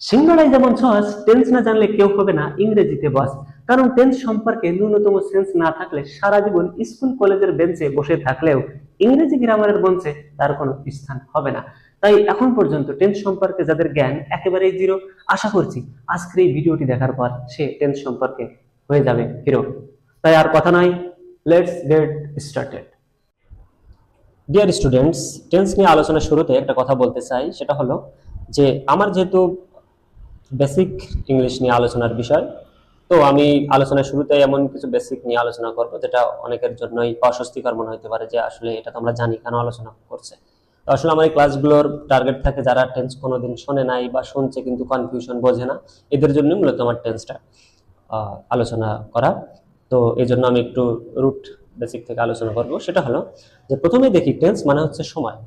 সিংহরাই যেমন সহজ, টেন্স না জানলে কেউ হবে না ইংরেজিতে বস। কারণ টেন্স সম্পর্কে ন্যূনতম সেন্স না থাকলে সারা জীবন স্কুল কলেজের বেঞ্চে বসে থাকলেও ইংরেজি গ্রামারের মঞ্চে তার কোনো স্থান হবে না। তাই এখন পর্যন্ত টেন্স সম্পর্কে যাদের জ্ঞান একেবারেই জিরো, আশা করছি আজকের এই ভিডিওটি দেখার পর সে টেন্স সম্পর্কে হয়ে যাবে হিরো। তাই আর কথা নয়, let's get started. Dear students, tense নিয়ে আলোচনার শুরুতে একটা কথা বলতে চাই, সেটা হলো যে আমার যেহেতু বেসিক ইংলিশ নিয়ে আলোচনার বিষয়, তো আমি আলোচনার শুরুতে এমন কিছু বেসিক নিয়ে আলোচনা করব যেটা অনেকের জন্যই অস্বস্তিকর মনে হতে পারে, যে আসলে এটা তো আমরা জানি কেন আলোচনা করছে। তো আসলে আমার এই ক্লাসগুলোর টার্গেট থাকে যারা টেন্স কোনোদিন শোনে নাই বা শুনছে কিন্তু কনফিউশন বোঝে না, এদের জন্য মূলত আমার টেন্সটা আলোচনা করা। তো এই জন্য আমি একটু রুট বেসিক থেকে আলোচনা করব। সেটা হলো যে প্রথমেই দেখি টেন্স মানে হচ্ছে সময়।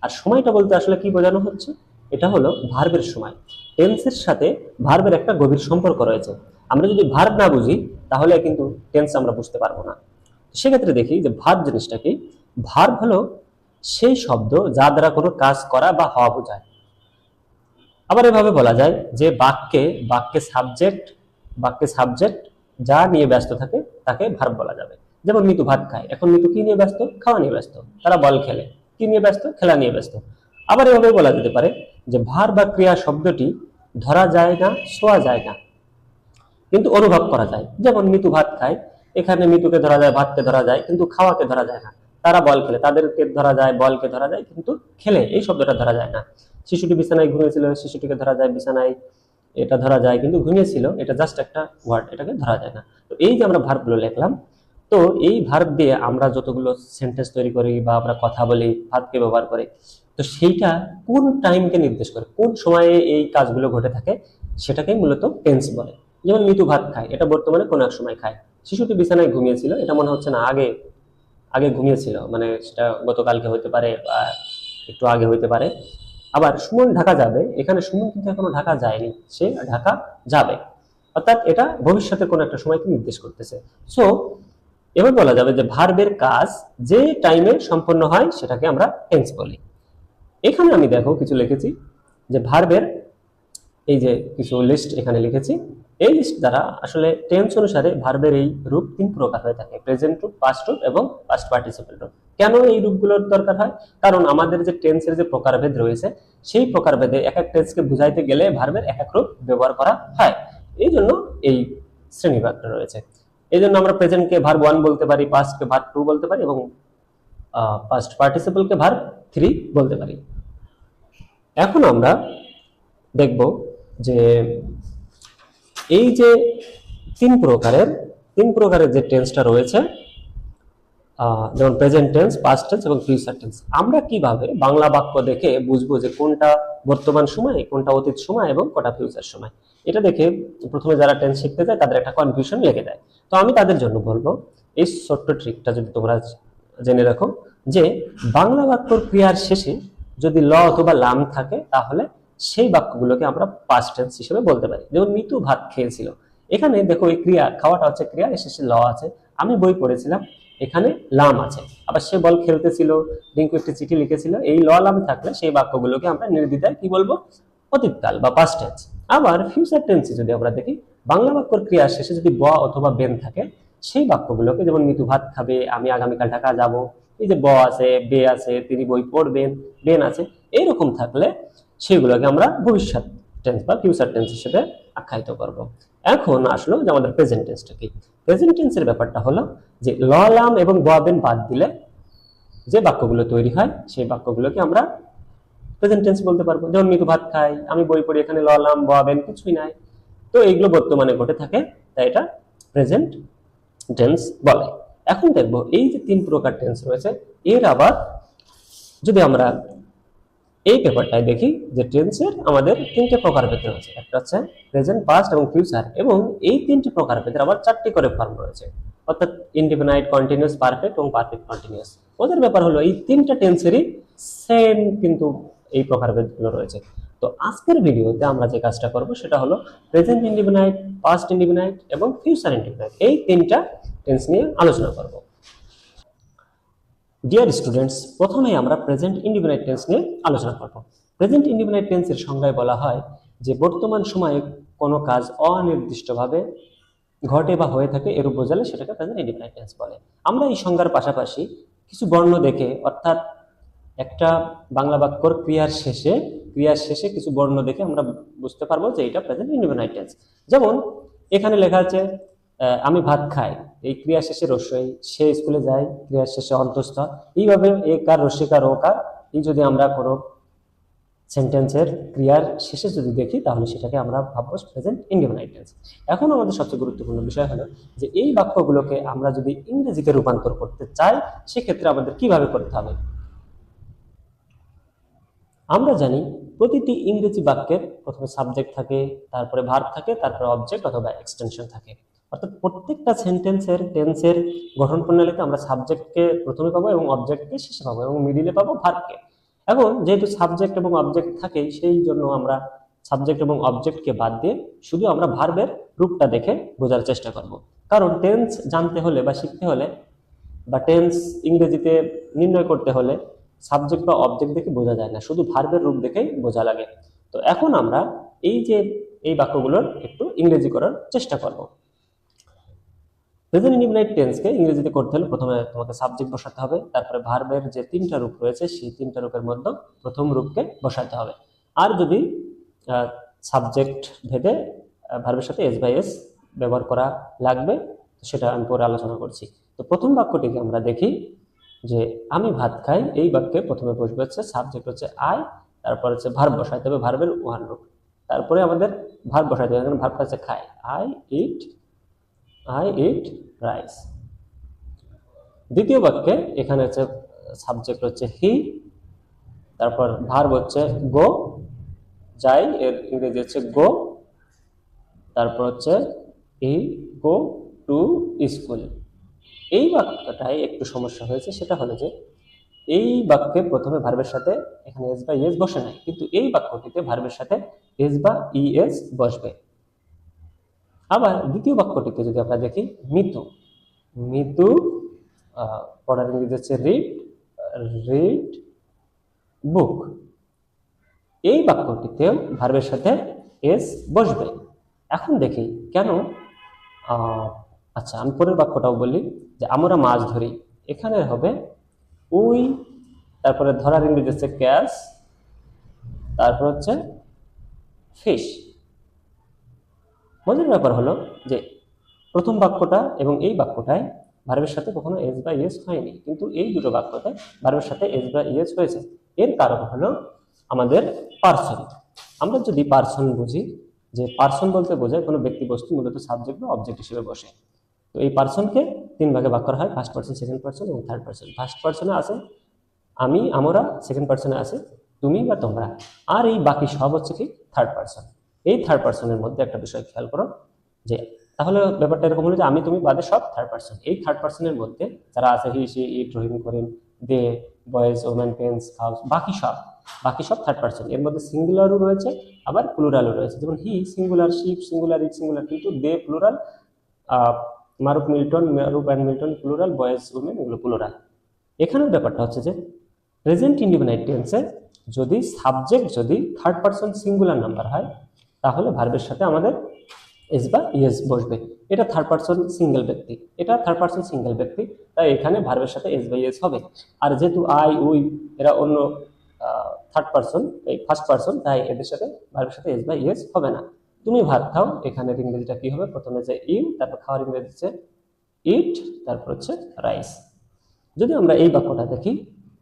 আর সময়টা বলতে আসলে কি বোঝানো হচ্ছে, এটা হলো ভার্বের সময়। টেন্সের সাথে ভার্বের একটা গভীর সম্পর্ক রয়েছে। আমরা যদি ভার্ব না বুঝি তাহলে কিন্তু টেন্স আমরা বুঝতে পারবো না। সেক্ষেত্রে দেখি যে ভার্ব জিনিসটা কি। ভার্ব হলো সেই শব্দ যা দ্বারা কোনো কাজ করা বা হওয়া বোঝায়। আবার এভাবে বলা যায় যে বাক্যে সাবজেক্ট যা নিয়ে ব্যস্ত থাকে তাকে ভার্ব বলা যাবে। যেমন মিতু ভাত খায়, এখন মিতু কি নিয়ে ব্যস্ত? খাওয়া নিয়ে ব্যস্ত। তারা বল খেলে, কি নিয়ে ব্যস্ত? খেলা নিয়ে ব্যস্ত। আবার এভাবে বলা যেতে পারে যে ভার বা ক্রিয়া শব্দটি ধরা যায় না, ছোঁয়া যায় না, কিন্তু অনুভব করা যায়। যেমন মিতু ভাত খায়, এখানে মিতুকে ধরা যায়, ভাতকে ধরা যায়, কিন্তু খাওয়াকে ধরা যায় না। তারা বল খেলে, তাদেরকে ধরা যায়, বলকে ধরা যায়, কিন্তু খেলে এই শব্দটা ধরা যায় না। শিশুটি বিছানায় ঘুমিয়েছিল, শিশুটিকে ধরা যায়, বিছানায় এটা ধরা যায়, কিন্তু ঘুমিয়েছিল এটা জাস্ট একটা ওয়ার্ড, এটাকে ধরা যায় না। তো এই যে আমরা ভার্বগুলো লিখলাম, তো এই ভার্ব দিয়ে আমরা যতগুলো সেন্টেন্স তৈরি করি বা আমরা কথা বলি, ভার্বকে ব্যবহার করি, তো সেইটা কোন টাইমকে নির্দেশ করে, কোন সময়ে এই কাজগুলো ঘটে থাকে, সেটাকেই মূলত টেন্স বলে। যেমন মিতু ভাত খায়, এটা বর্তমানে কোনো এক সময় খায়। শিশুটি বিছানায় ঘুমিয়েছিল, এটা মনে হচ্ছে না আগে আগে ঘুমিয়েছিল, মানে সেটা গতকালকে হইতে পারে বা একটু আগে হইতে পারে। আবার সুমন ঢাকা যাবে, এখানে সুমন কিন্তু এখনো ঢাকা যায়নি, সে ঢাকা যাবে। অর্থাৎ এটা ভবিষ্যতের কোনো একটা সময়কে নির্দেশ করতেছে। সো এবার বলা যাবে যে ভার্বের কাজ যে টাইমে সম্পন্ন হয় সেটাকে আমরা টেন্স বলি। এখানে আমি দেখো কিছু লিখেছি যে ভার্বের এই যে কিছু লিস্ট এখানে লিখেছি। এই লিস্ট দ্বারা আসলে টেন্স অনুসারে ভার্বের এই রূপ তিন প্রকার হয়ে থাকে: প্রেজেন্ট রূপ, পাস্ট রূপ এবং পাস্ট পার্টিসিপল রূপ। কেন এই রূপগুলোর দরকার হয়? কারণ আমাদের যে টেন্সের যে প্রকারভেদ রয়েছে, সেই প্রকারভেদে এক এক টেন্সকে বুঝাইতে গেলে ভার্বের এক এক রূপ ব্যবহার করা হয়। এই জন্য এই শ্রেণীভাগটা রয়েছে। এই জন্য আমরা প্রেজেন্টকে ভার্ব 1 বলতে পারি, পাস্টকে ভার্ব 2 বলতে পারি এবং পাস্ট পার্টিসিপলকে ভার্ব 3 বলতে পারি। এখন আমরা দেখব যে এই যে তিন প্রকারের যে টেন্সটা রয়েছে, যেমন প্রেজেন্ট টেন্স, পাস্ট টেন্স এবং ফিউচার টেন্স, আমরা কিভাবে বাংলা বাক্য দেখে বুঝবো যে কোনটা বর্তমান সময়, কোনটা অতীত সময় এবং কোনটা ফিউচার সময়। এটা দেখে প্রথমে যারা টেন্স শিখতে যায় তাদের একটা কনফিউশন লেগে যায়। তো আমি তাদের জন্য বলবো এই ছোট্ট ট্রিকটা যদি তোমরা জেনে রাখো, যে বাংলা বাক্যর ক্রিয়ার শেষে যদি ল অথবা লাম থাকে তাহলে সেই বাক্যগুলোকে আমরা পাস্ট টেন্স হিসেবে বলতে পারি। যেমন মিতু ভাত খেয়েছিল, এখানে দেখো এই ক্রিয়া, খাওয়াটা হচ্ছে ক্রিয়া, এর শেষে ল আছে। আমি বই পড়েছিলাম, এখানে লাম আছে। আবার সে বল খেলতেছিল, রিঙ্কু একটি চিঠি লিখেছিল, এই ল লাম থাকলে সেই বাক্যগুলোকে আমরা নির্দ্বিধায় কি বলবো? অতীতকাল বা পাস্ট টেন্স। আবার ফিউচার টেন্সে যদি আমরা দেখি, বাংলা বাক্যর ক্রিয়ার শেষে যদি ব অথবা বেন থাকে, সেই বাক্যগুলোকে, যেমন মিতু ভাত খাবে, আমি আগামীকাল ঢাকা যাব, এই যে ব আছে, বে আছে, তিনি বই পড়বেন, বেন আছে, এইরকম থাকলে সেগুলোকে আমরা ভবিষ্যৎ টেন্স বা ফিউচার টেন্স হিসেবে আখ্যায়িত করব। এখন আসলো যে আমাদের প্রেজেন্ট টেন্সটা কি। প্রেজেন্ট টেন্সের ব্যাপারটা হলো যে ল লাম এবং ব বেন বাদ দিলে যে বাক্যগুলো তৈরি হয় সেই বাক্যগুলোকে আমরা প্রেজেন্ট টেন্স বলতে পারবো। যেমন মিতু ভাত খায়, আমি বই পড়ি, এখানে ল লাম ব বেন কিছুই নাই, তো এইগুলো বর্তমানে ঘটে থাকে, তাই এটা প্রেজেন্ট টেন্স বলে। এখন দেখবো এই যে তিন প্রকার টেন্স রয়েছে, এর আবার যদি আমরা এই পেপারটায় দেখি যে টেন্সের আমাদের তিনটে প্রকারভেদ রয়েছে, একটা হচ্ছে প্রেজেন্ট, পাস্ট এবং ফিউচার, এবং এই তিনটি প্রকারভেদের আবার চারটি করে ফর্ম রয়েছে, অর্থাৎ ইনডিফিনাইট, কন্টিনিউয়াস, পারফেক্ট এবং পারফেক্ট কন্টিনিউয়াস। ওদের ব্যাপার হলো এই তিনটা টেন্সেরই সেম কিন্তু এই প্রকারভেদগুলো রয়েছে। তো আজকের ভিডিওতে আমরা যে কাজটা করব সেটা হলো প্রেজেন্ট ইনডিফিনাইট, পাস্ট ইনডিফিনাইট এবং ফিউচার ইনডিফিনাইট, এই তিনটা টেন্স নিয়ে আলোচনা করব। ডিয়ার স্টুডেন্টস, প্রথমে আমরা প্রেজেন্ট ইনডিফিনাইট টেন্স নিয়ে আলোচনা করব। প্রেজেন্ট ইনডিফিনাইট টেন্সের সংজ্ঞায় বলা হয় যে বর্তমান সময়ে কোনো কাজ অনির্দিষ্টভাবে ঘটে বা হয়ে থাকে এরূপ বোঝালে সেটাকে প্রেজেন্ট ইনডিফিনাইট টেন্স বলে। আমরা এই সংজ্ঞার পাশাপাশি কিছু বর্ণ দেখে, অর্থাৎ একটা বাংলা বাক্যর ক্রিয়ার শেষে কিছু বর্ণ দেখে আমরা বুঝতে পারবো যে এটা প্রেজেন্ট ইনডিফিনাইট টেন্স। যেমন এখানে লেখা আছে আমি ভাত খাই, এই ক্রিয়ার শেষে রস্যই, সে স্কুলে যায়, ক্রিয়ার শেষে অন্তঃস্থ। এইভাবে একার, রস্যিকার, ওকার, এই যদি আমরা কোনো সেন্টেন্সের ক্রিয়ার শেষে যদি দেখি তাহলে সেটাকে আমরা ভাববো প্রেজেন্ট ইনডিফিনাইট টেন্স। এখন আমাদের সবচেয়ে গুরুত্বপূর্ণ বিষয় হলো যে এই বাক্যগুলোকে আমরা যদি ইংরেজিতে রূপান্তর করতে চাই সেক্ষেত্রে আমাদের কিভাবে করতে হবে। আমরা জানি প্রতিটি ইংরেজি বাক্যের প্রথমে সাবজেক্ট থাকে, তারপরে ভার্ব থাকে, তারপরে অবজেক্ট অথবা এক্সটেনশন থাকে। অর্থাৎ প্রত্যেকটা সেন্টেন্সের টেন্সের গঠন প্রণালীতে আমরা সাবজেক্টকে প্রথমে পাবো এবং অবজেক্টকে শেষে পাবো এবং মিডিলে পাবো ভার্বকে। এখন যেহেতু সাবজেক্ট এবং অবজেক্ট থাকে সেই জন্য আমরা সাবজেক্ট এবং অবজেক্টকে বাদ দিয়ে শুধু আমরা ভার্বের রূপটা দেখে বোঝার চেষ্টা করব। কারণ টেন্স জানতে হলে বা শিখতে হলে বা টেন্স ইংরেজিতে নির্ণয় করতে হলে সাবজেক্ট বা অবজেক্ট দেখে বোঝা যায় না, শুধু ভার্বের রূপ দেখেই বোঝা লাগে। তো এখন আমরা এই বাক্যগুলোর একটু ইংরেজি করার চেষ্টা করব। প্রেজেন্ট ইনডিফিনাইট টেন্সকে ইংরেজিতে করতে হলে প্রথমে তোমাকে সাবজেক্ট বসাতে হবে, তারপরে ভার্বের যে 3টা রূপ রয়েছে সেই 3টা রূপের মধ্যে প্রথম রূপকে বসাতে হবে। আর যদি সাবজেক্ট ভেদে ভার্বের সাথে এস বাই এস ব্যবহার করা লাগবে সেটা আমি পরে আলোচনা করছি। তো প্রথম বাক্যটিকে আমরা দেখি যে আমি ভাত খাই, এই বাক্যে প্রথমে বসবে হচ্ছে সাবজেক্ট হচ্ছে আই, তারপর হচ্ছে ভার্ব বসাইতে হবে ভার্বের ওয়ান রূপ, তারপরে আমাদের ভার্ব বসাইতে হবে, ভার্বটা হচ্ছে খাই, আই ইট রাইস। দ্বিতীয় বাক্যে এখানে হচ্ছে সাবজেক্ট হচ্ছে হি, তারপর ভার্ব হচ্ছে গো, যাই, এর ইংরেজি হচ্ছে গো, তারপর হচ্ছে হি গো টু স্কুল। এই বাক্যটায় একটু সমস্যা হয়েছে, সেটা হলো যে এই বাক্যে প্রথমে ভার্বের সাথে এখানে এস বা ইএস বসে নাই, কিন্তু এই বাক্যটিতে ভার্বের সাথে এস বা ইএস বসবে। আবার দ্বিতীয় বাক্যটিতে যদি আমরা দেখি মিতু পড়ার ইংরেজি হচ্ছে রিড বুক, এই বাক্যটিতেও ভার্বের সাথে এস বসবে। এখন দেখি কেন। আচ্ছা, আমি পরের বাক্যটাও বলি যে আমরা মাছ ধরি, এখানে হবে উই, তারপরে ধরার ইংরেজি হচ্ছে ক্যাচ, তারপর হচ্ছে ফিশ। মজার ব্যাপার হলো যে প্রথম বাক্যটা এবং এই বাক্যটায় ভার্বের সাথে কখনো এস বা ইএস হয়নি, কিন্তু এই দুটো বাক্যতে ভার্বের সাথে এস বা ইএস হয়েছে। এর কারণ হলো আমাদের পার্সন। আমরা যদি পার্সন বুঝি, যে পার্সন বলতে বোঝায় কোনো ব্যক্তি বস্তু মূলত সাবজেক্ট বা অবজেক্ট হিসেবে বসে। তো এই পার্সনকে 3 ভাগে ভাগ করা হয়, ফার্স্ট পার্সন, সেকেন্ড পার্সন এবং থার্ড পার্সন। ফার্স্ট পার্সনে আছে আমি, আমরা, সেকেন্ড পার্সনে আছে তুমি বা তোমরা, আর এই বাকি সব হচ্ছে কি থার্ড পার্সন। এই থার্ড পার্সনের মধ্যে একটা বিষয় খেয়াল করো, যে তাহলে ব্যাপারটা এরকম হলো যে আমি তুমি বাদে সব থার্ড পার্সন। এই থার্ড পার্সনের মধ্যে যারা আছে হি, সি, ইট, রহিম, করিম, দে, বয়েজ, ওমেন, পেন্স, হাউস, বাকি সব থার্ড পার্সন। এর মধ্যে সিঙ্গুলারও রয়েছে আবার প্লুরালও রয়েছে। যেমন he singular, she singular, it singular, কিন্তু they plural, Maruf and Milton plural, boys, women এগুলো প্লুরাল। এখানের ব্যাপারটা হচ্ছে যে প্রেজেন্ট ইনডিফিনাইট টেন্সে যদি সাবজেক্ট যদি থার্ড পার্সন সিঙ্গুলার নাম্বার হয় তাহলে ভার্বের সাথে আমাদের এস বা ইএস বসবে। এটা থার্ড পার্সন সিঙ্গেল ব্যক্তি, তাই এখানে ভার্বের সাথে এস বা ইএস হবে। আর যেহেতু আই, উই এরা অন্য থার্ড পার্সন, এই ফার্স্ট পার্সন, তাই এদের সাথে ভার্বের সাথে এস বা ইএস হবে না। তুমি ভাত খাও, এখানে ইংরেজিটা কি হবে, প্রথমে যে ইউ, তারপর খাওয়ার ইংরেজি হচ্ছে ইট, তারপর হচ্ছে রাইস। যদি আমরা এই বাক্যটা দেখি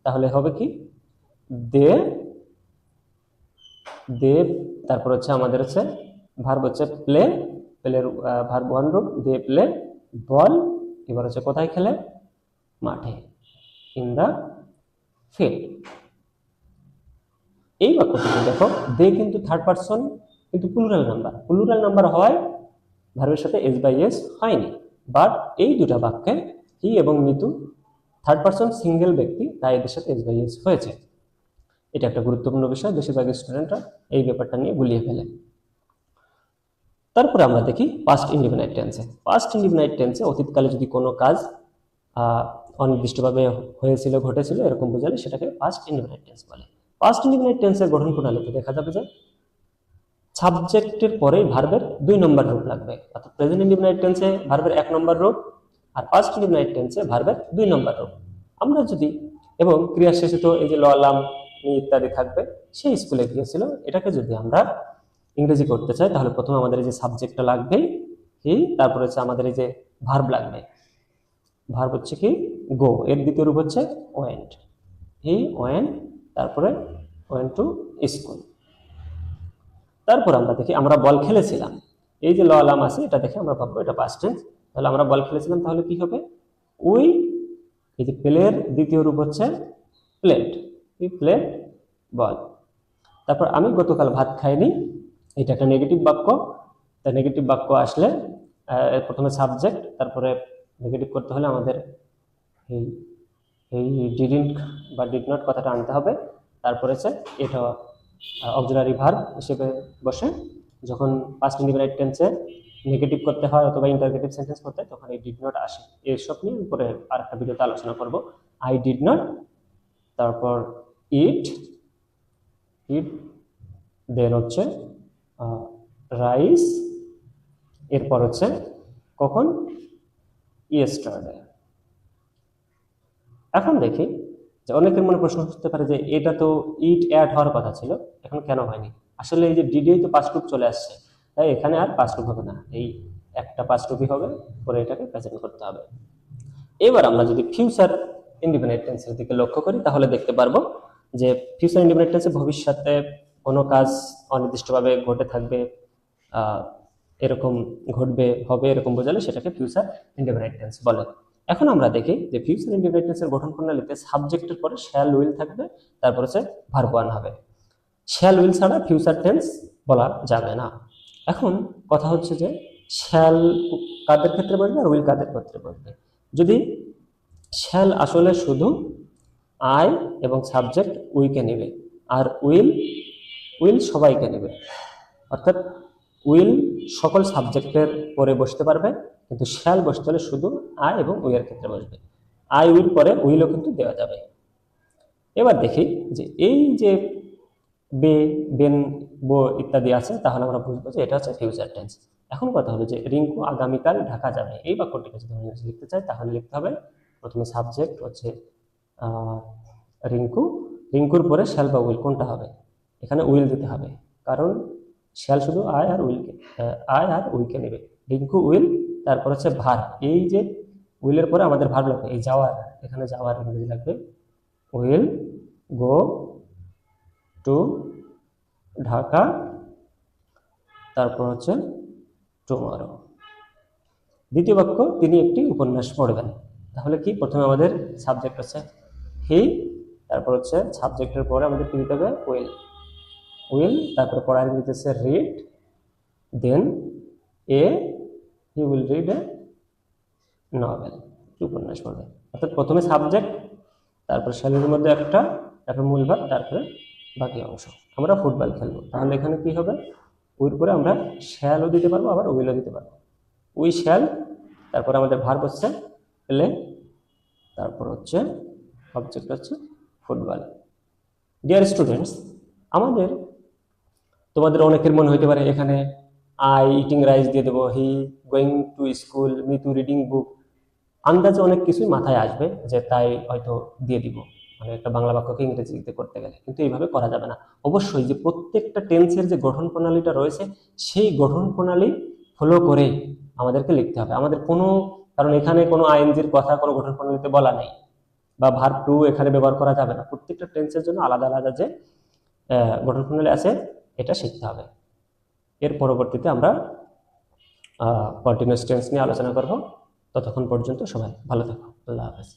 তাহলে হবে কি দে, তারপর হচ্ছে আমাদের হচ্ছে ভার্ব হচ্ছে প্লে, প্লের ভার্ব ওয়ান রূপ, দে প্লে বল, এবার হচ্ছে কোথায় খেলে, মাঠে, ইন দা ফিল্ড। এই বাক্যটিতে দেখো দে কিন্তু থার্ড পার্সন, কিন্তু প্লুরাল নাম্বার হওয়ায় ভার্বের সাথে এস বাই এস হয়নি। বাট এই দুটা বাক্যে হি এবং মিতু থার্ড পার্সন সিঙ্গেল ব্যক্তি, তাই এদের সাথে এস বাই এস হয়েছে। এটা একটা গুরুত্বপূর্ণ বিষয়, বেশিরভাগ স্টুডেন্টরা এই ব্যাপারটা নিয়ে গুলিয়ে ফেলে। তারপরে আমরা দেখি পাস্ট ইনডিফিনাইট টেন্সে অতীতকালে যদি কোনো কাজ অনির্দিষ্টভাবে হয়েছিল, ঘটেছিল, এরকম বোঝালে সেটাকে পাস্ট ইনডিফিনাইট টেন্স বলে। পাস্ট ইনডিফিনাইট টেন্সের গঠন প্রণালীতে দেখা যাবে যে সাবজেক্টের পরেই ভার্বের 2 নম্বর রূপ লাগবে, অর্থাৎ প্রেজেন্ট ইনডিফিনাইট টেন্সে ভার্বের 1 নম্বর রূপ আর পাস্ট ইনডিফিনাইট টেন্সে ভার্বের 2 নম্বর রূপ। আমরা যদি এবং ক্রিয়া শেষে তো এই যে লাম ইত্যাদি থাকবে, সেই স্কুলে গিয়েছিল, এটাকে যদি আমরা ইংরেজি করতে চাই তাহলে প্রথমে আমাদের এই যে সাবজেক্টটা লাগবে হি, তারপরে হচ্ছে আমাদের এই যে ভার্ব লাগবে। ভার্ব হচ্ছে কি গো, এর দ্বিতীয় রূপ হচ্ছে ওয়েন্ট, হি ওয়েন্ট, তারপরে ওয়েন্ট টু স্কুল। তারপর আমরা দেখি আমরা বল খেলেছিলাম, এই যে লাম আছে এটা দেখে আমরা ভাববো এটা পাস্ট টেন্স, তাহলে আমরা বল খেলেছিলাম, তাহলে কি হবে উই, এই যে প্লের দ্বিতীয় রূপ হচ্ছে প্লেড, উই প্লেড বল। তারপর আমি গতকাল ভাত খাইনি, এটা একটা নেগেটিভ বাক্য, তা নেগেটিভ বাক্য আসলে প্রথমে সাবজেক্ট, তারপরে নেগেটিভ করতে হলে আমাদের এই এই ডিডন্ট বা ডিড নট কথাটা আনতে হবে, তারপরে হচ্ছে এটা অক্সিলারি ভার্ব হিসেবে বসে। যখন পাস্ট ইনডিফিনাইট টেন্সে নেগেটিভ করতে হয় অথবা ইন্টারগেটিভ সেন্টেন্স করতে হয় তখন এই ডিড নট আসে। এসব নিয়ে পরে আর একটা ভিডিওতে আলোচনা করব। আই ডিড নট, তারপর ইট, ইট, দেন হচ্ছে রাইস, এরপর হচ্ছে কখন ইয়েস্টারডে। এখন দেখি যে অনেকের মনে প্রশ্ন হতে পারে যে এটা তো ইট অ্যাড হওয়ার কথা ছিল, এখন কেন হয়নি? আসলে এই যে ডিডেই তো পাস্ট রূপ চলে আসছে, তাই এখানে আর পাস্ট রূপ হবে না, এই একটা পাস্ট রূপই হবে, পরে এটাকে প্রেজেন্ট করতে হবে। এবার আমরা যদি ফিউচার ইনডিফিনাইট টেন্সের দিকে লক্ষ্য করি তাহলে দেখতে পারবো যে ফিউচার ইনডিফিনাইট টেন্সে ভবিষ্যতে কোনো কাজ অনির্দিষ্টভাবে ঘটে থাকবে, এরকম ঘটবে, হবে, এরকম বোঝালে সেটাকে ফিউচার ইনডিফিনাইট টেন্স বলে। এখন আমরা দেখি যে ফিউচার ইনডিফিনাইট টেন্সের গঠন প্রণালীতে সাবজেক্টের পরে শ্যাল উইল থাকবে, তারপর হচ্ছে ভার্ব ওয়ান হবে। শ্যাল উইল ছাড়া ফিউচার টেন্স বলা যাবে না। এখন কথা হচ্ছে যে শ্যাল কাদের ক্ষেত্রে বসবে আর উইল কাদের ক্ষেত্রে বসবে। যদি শ্যাল আসলে শুধু আই এবং সাবজেক্ট উইকে নেবে, আর উইল উইল সবাইকে নেবে, অর্থাৎ উইল সকল সাবজেক্টের পরে বসতে পারবে, কিন্তু শ্যাল বসতে হলে শুধু আই এবং উইলের ক্ষেত্রে বসবে। আই উইল পরে উইলও কিন্তু দেওয়া যাবে। এবার দেখি যে এই যে বে, বেন, বো ইত্যাদি আছে, তাহলে আমরা বুঝবো যে এটা হচ্ছে ফিউচার টেন্স। এখন কথা হলো যে রিঙ্কু আগামীকাল ঢাকা যাবে, এই বাক্যটিকে যদি আমরা লিখতে চাই তাহলে লিখতে হবে প্রথমে সাবজেক্ট হচ্ছে রিঙ্কু, রিঙ্কুর পরে শ্যাল বা উইল কোনটা হবে? এখানে উইল দিতে হবে, কারণ শ্যাল শুধু আই আর উইলকে নেবে। রিঙ্কু উইল, তারপর হচ্ছে ভার, এই যে উইলের পরে আমাদের ভার লাগবে, এই যাওয়ার, এখানে যাওয়ার ইংরেজি লাগবে উইল গো টু ঢাকা, তারপর হচ্ছে টুমরো। দ্বিতীয় বাক্য তিনি একটি উপন্যাস পড়বেন, তাহলে কি প্রথমে আমাদের সাবজেক্ট হচ্ছে হি, তারপর হচ্ছে সাবজেক্টের পরে আমাদের কি দিতে হবে উইল, উইল, তারপর পড়ার দিতে হচ্ছে read, then he will read a novel, উপন্যাস পড়বে। অর্থাৎ প্রথমে সাবজেক্ট, তারপর শ্যালের মধ্যে একটা, তারপর মূল ভাব, তারপরে বাকি অংশ। আমরা ফুটবল খেলবো, তাহলে এখানে কি হবে উইল করে আমরা শ্যালও দিতে পারবো, আবার উইলও দিতে পারবো। উই শ্যাল, তারপর আমাদের ভার্ব হচ্ছে প্লে, তারপর হচ্ছে অবজেক্ট হচ্ছে ফুটবল। ডিয়ার স্টুডেন্টস, তোমাদের অনেকের মনে হইতে পারে এখানে আই ইটিং রাইস দিয়ে দেবো, হি going to school, Mitu reading book, আন্দাজে অনেক কিছুই মাথায় আসবে যে তাই হয়তো দিয়ে দিব, মানে একটা বাংলা বাক্যকে ইংরেজিতে করতে গেলে। কিন্তু এইভাবে করা যাবে না। অবশ্যই যে প্রত্যেকটা টেন্সের যে গঠন প্রণালীটা রয়েছে সেই গঠন প্রণালী ফলো করে আমাদেরকে লিখতে হবে। আমাদের কারণ এখানে কোনো আইএনজির কথা কোনো গঠন প্রণালীতে বলা নেই, বা ভার্ব টু এখানে ব্যবহার করা যাবে না। প্রত্যেকটা টেন্সের জন্য আলাদা আলাদা যে গঠন প্রণালী আছে এটা শিখতে হবে। এর পরবর্তীতে আমরা কন্টিনিউয়াস টেন্স নিয়ে আলোচনা করব। ততক্ষণ পর্যন্ত সবাই ভালো থাকো। আল্লাহ হাফেজ।